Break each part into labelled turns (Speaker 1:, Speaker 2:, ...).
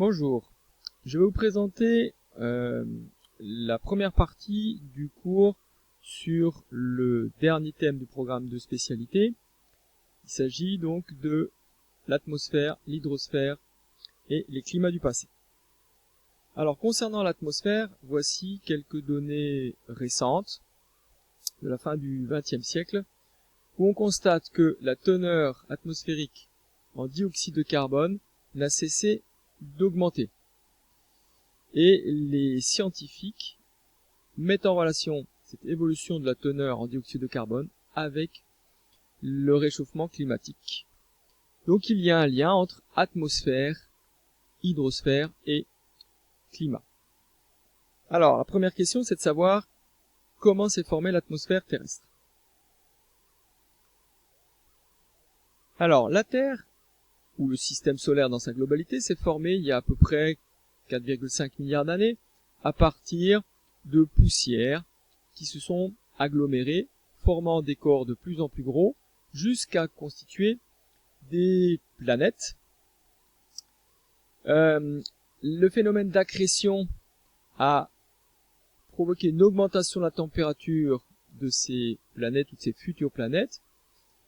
Speaker 1: Bonjour, je vais vous présenter la première partie du cours sur le dernier thème du programme de spécialité. Il s'agit donc de l'atmosphère, l'hydrosphère et les climats du passé. Alors concernant l'atmosphère, voici quelques données récentes de la fin du XXe siècle où on constate que la teneur atmosphérique en dioxyde de carbone n'a cessé d'augmenter. Et les scientifiques mettent en relation cette évolution de la teneur en dioxyde de carbone avec le réchauffement climatique. Donc il y a un lien entre atmosphère, hydrosphère et climat. Alors la première question, c'est de savoir comment s'est formée l'atmosphère terrestre. Alors la Terre, ou le système solaire dans sa globalité, s'est formé il y a à peu près 4,5 milliards d'années à partir de poussières qui se sont agglomérées, formant des corps de plus en plus gros, jusqu'à constituer des planètes. Le phénomène d'accrétion a provoqué une augmentation de la température de ces planètes ou de ces futures planètes.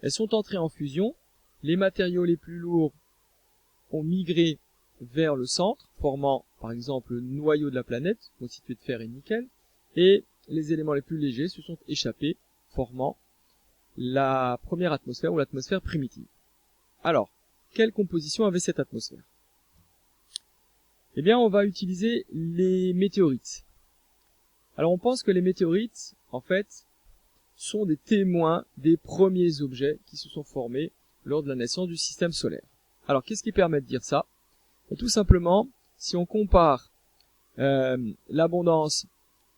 Speaker 1: Elles sont entrées en fusion. Les matériaux les plus lourds ont migré vers le centre, formant par exemple le noyau de la planète, constitué de fer et de nickel, et les éléments les plus légers se sont échappés, formant la première atmosphère ou l'atmosphère primitive. Alors, quelle composition avait cette atmosphère? Eh bien, on va utiliser les météorites. Alors, on pense que les météorites, en fait, sont des témoins des premiers objets qui se sont formés lors de la naissance du système solaire. Alors, qu'est-ce qui permet de dire ça? Tout simplement, si on compare l'abondance,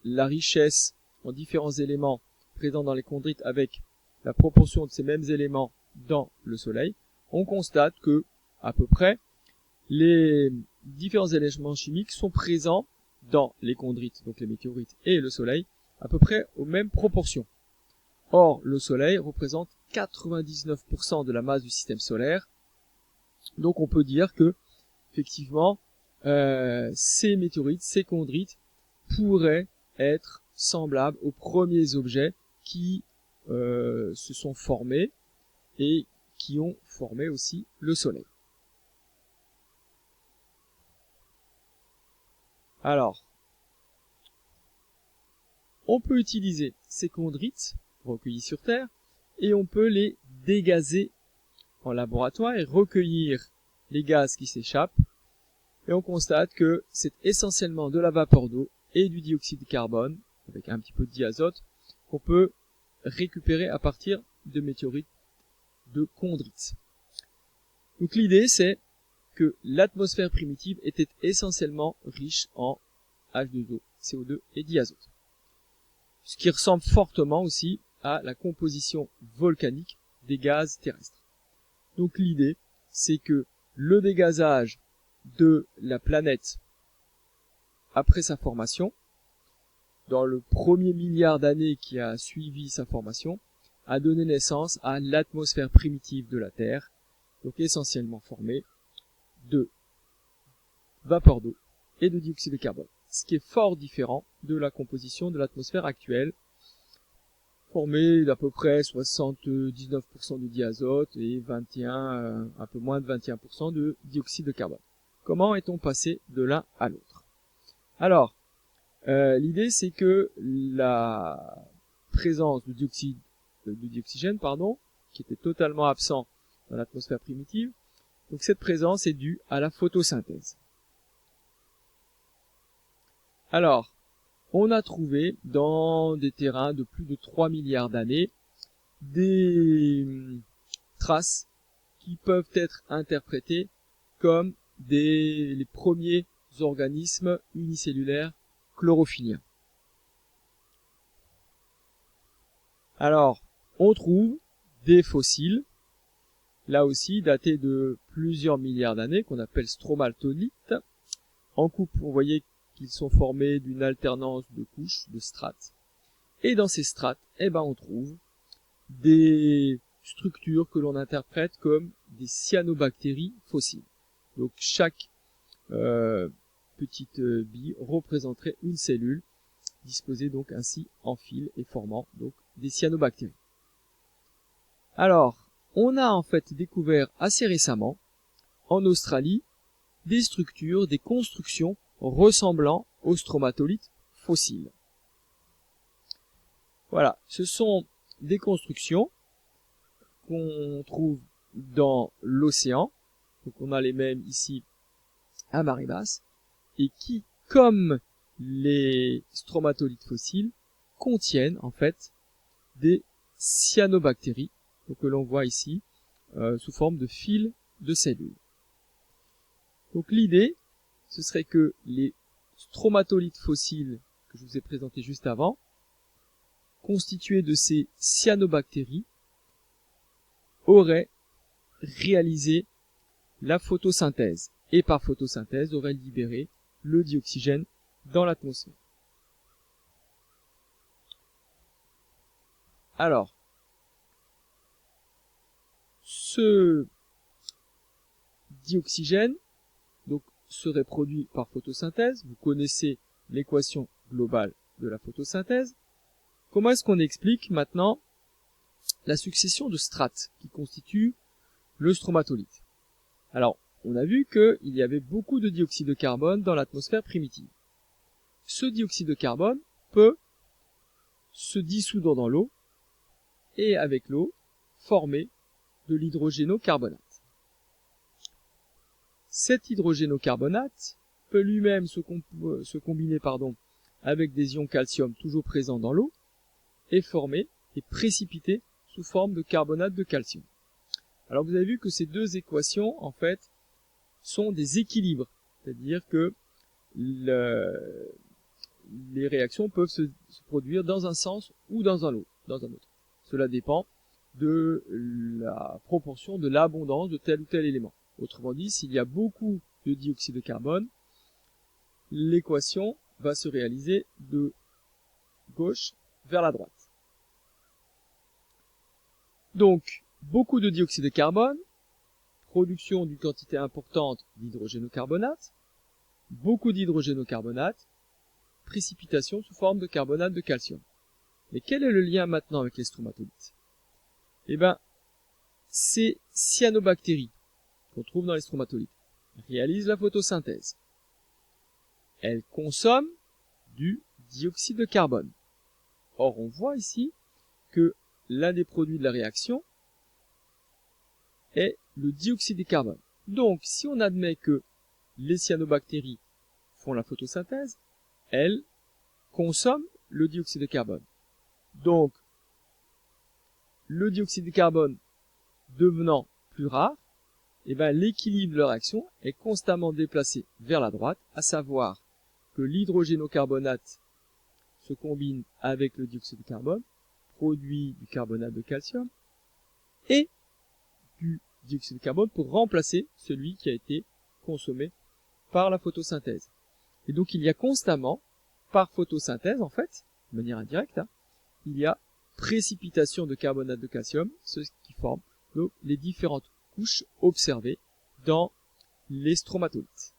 Speaker 1: la richesse en différents éléments présents dans les chondrites avec la proportion de ces mêmes éléments dans le Soleil, on constate que, à peu près, les différents éléments chimiques sont présents dans les chondrites, donc les météorites et le Soleil, à peu près aux mêmes proportions. Or, le Soleil représente 99% de la masse du système solaire, donc on peut dire que, effectivement, ces météorites, ces chondrites, pourraient être semblables aux premiers objets qui se sont formés et qui ont formé aussi le Soleil. Alors, on peut utiliser ces chondrites recueillis sur Terre et on peut les dégazer en laboratoire et recueillir les gaz qui s'échappent. Et on constate que c'est essentiellement de la vapeur d'eau et du dioxyde de carbone, avec un petit peu de diazote, qu'on peut récupérer à partir de météorites de chondrites. Donc l'idée, c'est que l'atmosphère primitive était essentiellement riche en H2O, CO2 et diazote. Ce qui ressemble fortement aussi à la composition volcanique des gaz terrestres. Donc l'idée, c'est que le dégazage de la planète après sa formation, dans le premier milliard d'années qui a suivi sa formation, a donné naissance à l'atmosphère primitive de la Terre, donc essentiellement formée de vapeur d'eau et de dioxyde de carbone, ce qui est fort différent de la composition de l'atmosphère actuelle, formée d'à peu près 79% de diazote et un peu moins de 21% de dioxyde de carbone. Comment est-on passé de l'un à l'autre? Alors, l'idée c'est que la présence de dioxygène, qui était totalement absent dans l'atmosphère primitive, donc cette présence est due à la photosynthèse. Alors, on a trouvé dans des terrains de plus de 3 milliards d'années des traces qui peuvent être interprétées comme les premiers organismes unicellulaires chlorophylliens. Alors, on trouve des fossiles, là aussi datés de plusieurs milliards d'années, qu'on appelle stromatolites. En coupe, vous voyez qu'ils sont formés d'une alternance de couches, de strates. Et dans ces strates, on trouve des structures que l'on interprète comme des cyanobactéries fossiles. Donc chaque petite bille représenterait une cellule disposée donc ainsi en fil et formant donc des cyanobactéries. Alors, on a en fait découvert assez récemment en Australie des structures, des constructions ressemblant aux stromatolithes fossiles. Voilà, ce sont des constructions qu'on trouve dans l'océan, donc on a les mêmes ici à marée basse, et qui, comme les stromatolithes fossiles, contiennent en fait des cyanobactéries, donc que l'on voit ici sous forme de fils de cellules. Donc l'idée, ce serait que les stromatolithes fossiles que je vous ai présentés juste avant, constitués de ces cyanobactéries, auraient réalisé la photosynthèse, et par photosynthèse auraient libéré le dioxygène dans l'atmosphère. Alors, ce dioxygène donc, serait produit par photosynthèse. Vous connaissez l'équation globale de la photosynthèse. Comment est-ce qu'on explique maintenant la succession de strates qui constituent le stromatolithe? Alors, on a vu qu'il y avait beaucoup de dioxyde de carbone dans l'atmosphère primitive. Ce dioxyde de carbone peut se dissoudre dans l'eau et avec l'eau former de l'hydrogénocarbonate. Cet hydrogénocarbonate peut lui-même se combiner avec des ions calcium toujours présents dans l'eau et former et précipiter sous forme de carbonate de calcium. Alors vous avez vu que ces deux équations en fait sont des équilibres, c'est-à-dire que les réactions peuvent se produire dans un sens ou dans un autre. Cela dépend de la proportion, de l'abondance de tel ou tel élément. Autrement dit, s'il y a beaucoup de dioxyde de carbone, l'équation va se réaliser de gauche vers la droite. Donc, beaucoup de dioxyde de carbone, production d'une quantité importante d'hydrogénocarbonate, beaucoup d'hydrogénocarbonate, précipitation sous forme de carbonate de calcium. Mais quel est le lien maintenant avec les stromatolithes? Eh bien, ces cyanobactéries qu'on trouve dans les stromatolithes réalisent la photosynthèse. Elles consomment du dioxyde de carbone. Or, on voit ici que l'un des produits de la réaction est le dioxyde de carbone. Donc, si on admet que les cyanobactéries font la photosynthèse, elles consomment le dioxyde de carbone. Donc, le dioxyde de carbone devenant plus rare, eh ben, l'équilibre de leur action est constamment déplacé vers la droite, à savoir que l'hydrogénocarbonate se combine avec le dioxyde de carbone, produit du carbonate de calcium et du dioxyde de carbone pour remplacer celui qui a été consommé par la photosynthèse. Et donc il y a constamment, par photosynthèse en fait, de manière indirecte, il y a précipitation de carbonate de calcium, ce qui forme donc les différentes couches observées dans les stromatolithes.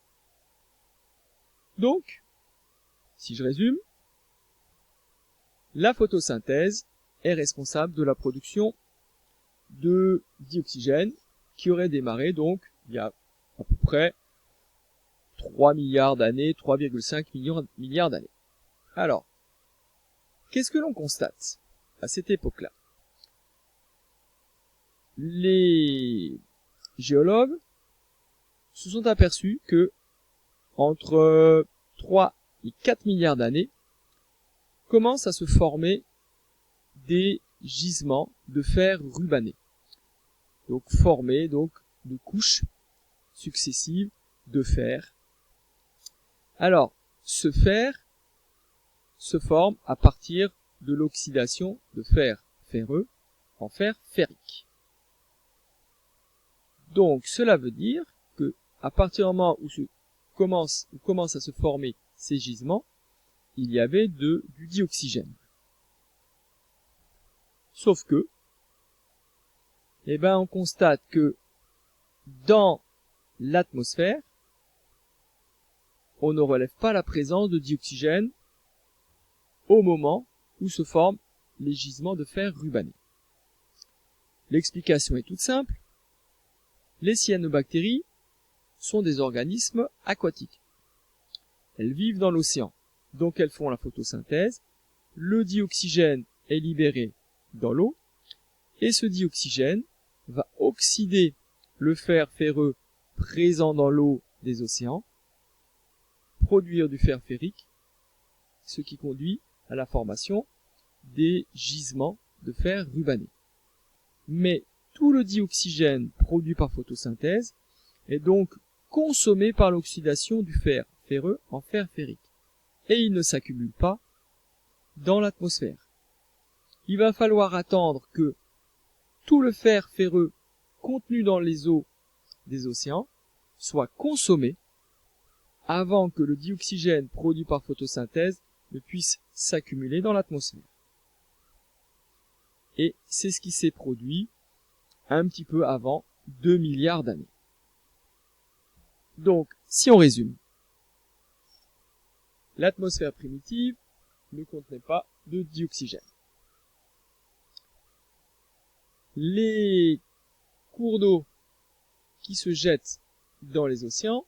Speaker 1: Donc, si je résume, la photosynthèse est responsable de la production de dioxygène qui aurait démarré donc il y a à peu près 3 milliards d'années, 3,5 milliards d'années. Alors, qu'est-ce que l'on constate à cette époque-là? Les géologues se sont aperçus que entre 3 et 4 milliards d'années commencent à se former des gisements de fer rubané. Donc formés de couches successives de fer. Alors, ce fer se forme à partir de l'oxydation de fer ferreux en fer ferrique. Donc, cela veut dire que à partir du moment où commence à se former ces gisements, il y avait du dioxygène. Sauf que, eh ben, on constate que dans l'atmosphère, on ne relève pas la présence de dioxygène au moment où se forment les gisements de fer rubané. L'explication est toute simple. Les cyanobactéries sont des organismes aquatiques. Elles vivent dans l'océan, donc elles font la photosynthèse. Le dioxygène est libéré dans l'eau, et ce dioxygène va oxyder le fer ferreux présent dans l'eau des océans, produire du fer ferrique, ce qui conduit à la formation des gisements de fer rubané. Mais tout le dioxygène produit par photosynthèse est donc consommé par l'oxydation du fer ferreux en fer ferrique, et il ne s'accumule pas dans l'atmosphère. Il va falloir attendre que tout le fer ferreux contenu dans les eaux des océans soit consommé avant que le dioxygène produit par photosynthèse ne puisse s'accumuler dans l'atmosphère. Et c'est ce qui s'est produit un petit peu avant 2 milliards d'années. Donc, si on résume, l'atmosphère primitive ne contenait pas de dioxygène. Les cours d'eau qui se jettent dans les océans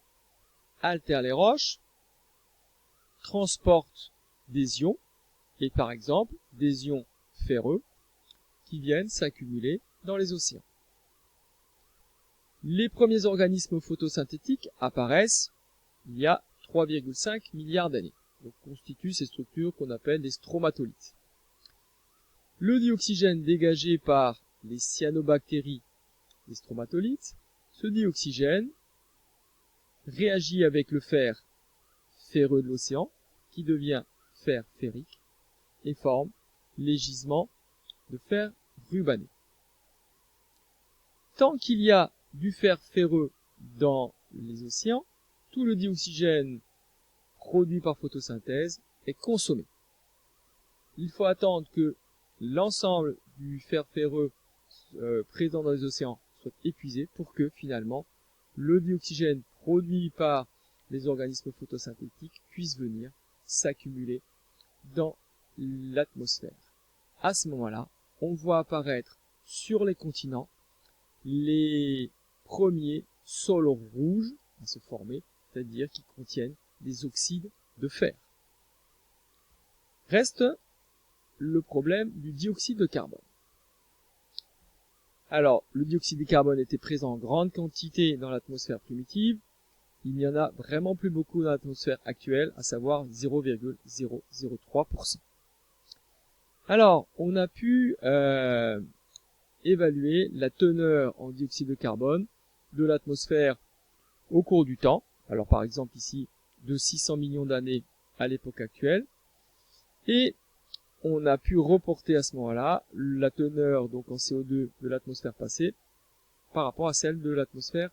Speaker 1: altèrent les roches, transportent des ions, et par exemple des ions ferreux qui viennent s'accumuler dans les océans. Les premiers organismes photosynthétiques apparaissent il y a 3,5 milliards d'années. Donc constituent ces structures qu'on appelle des stromatolites. Le dioxygène dégagé par les cyanobactéries des stromatolites, ce dioxygène réagit avec le fer ferreux de l'océan, qui devient fer ferrique, et forme les gisements de fer rubané. Tant qu'il y a du fer ferreux dans les océans, tout le dioxygène produit par photosynthèse est consommé. Il faut attendre que l'ensemble du fer ferreux présent dans les océans soit épuisé pour que finalement le dioxygène produit par les organismes photosynthétiques puisse venir s'accumuler dans l'atmosphère. À ce moment-là, on voit apparaître sur les continents les premiers sols rouges à se former, c'est-à-dire qui contiennent des oxydes de fer. Reste le problème du dioxyde de carbone. Alors, le dioxyde de carbone était présent en grande quantité dans l'atmosphère primitive. Il n'y en a vraiment plus beaucoup dans l'atmosphère actuelle, à savoir 0,003%. Alors, on a pu évaluer la teneur en dioxyde de carbone de l'atmosphère au cours du temps. Alors, par exemple, ici, de 600 millions d'années à l'époque actuelle. Et on a pu reporter à ce moment-là la teneur donc en CO2 de l'atmosphère passée par rapport à celle de l'atmosphère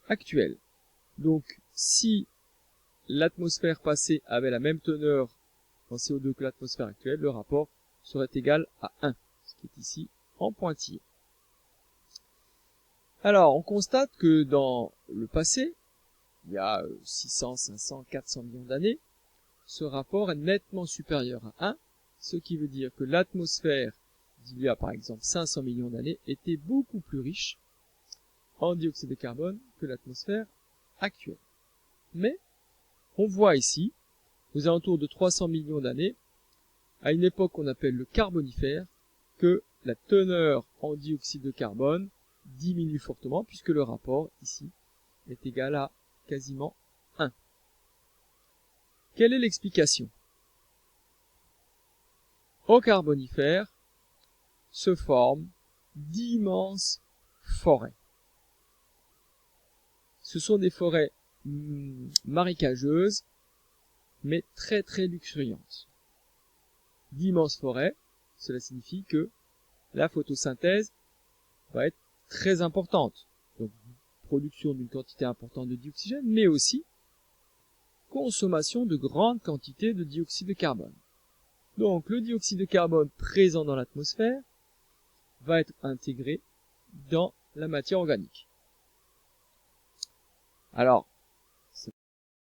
Speaker 1: actuelle. Donc, si l'atmosphère passée avait la même teneur en CO2 que l'atmosphère actuelle, le rapport serait égal à 1, ce qui est ici en pointillé. Alors, on constate que dans le passé, il y a 600, 500, 400 millions d'années, ce rapport est nettement supérieur à 1, ce qui veut dire que l'atmosphère d'il y a par exemple 500 millions d'années était beaucoup plus riche en dioxyde de carbone que l'atmosphère actuelle. Mais on voit ici, aux alentours de 300 millions d'années, à une époque qu'on appelle le Carbonifère, que la teneur en dioxyde de carbone diminue fortement puisque le rapport ici est égal à quasiment 1. Quelle est l'explication? Au Carbonifère se forment d'immenses forêts. Ce sont des forêts marécageuses, mais très très luxuriantes. D'immenses forêts, cela signifie que la photosynthèse va être très importante. Donc, production d'une quantité importante de dioxygène, mais aussi consommation de grandes quantités de dioxyde de carbone. Donc, le dioxyde de carbone présent dans l'atmosphère va être intégré dans la matière organique. Alors,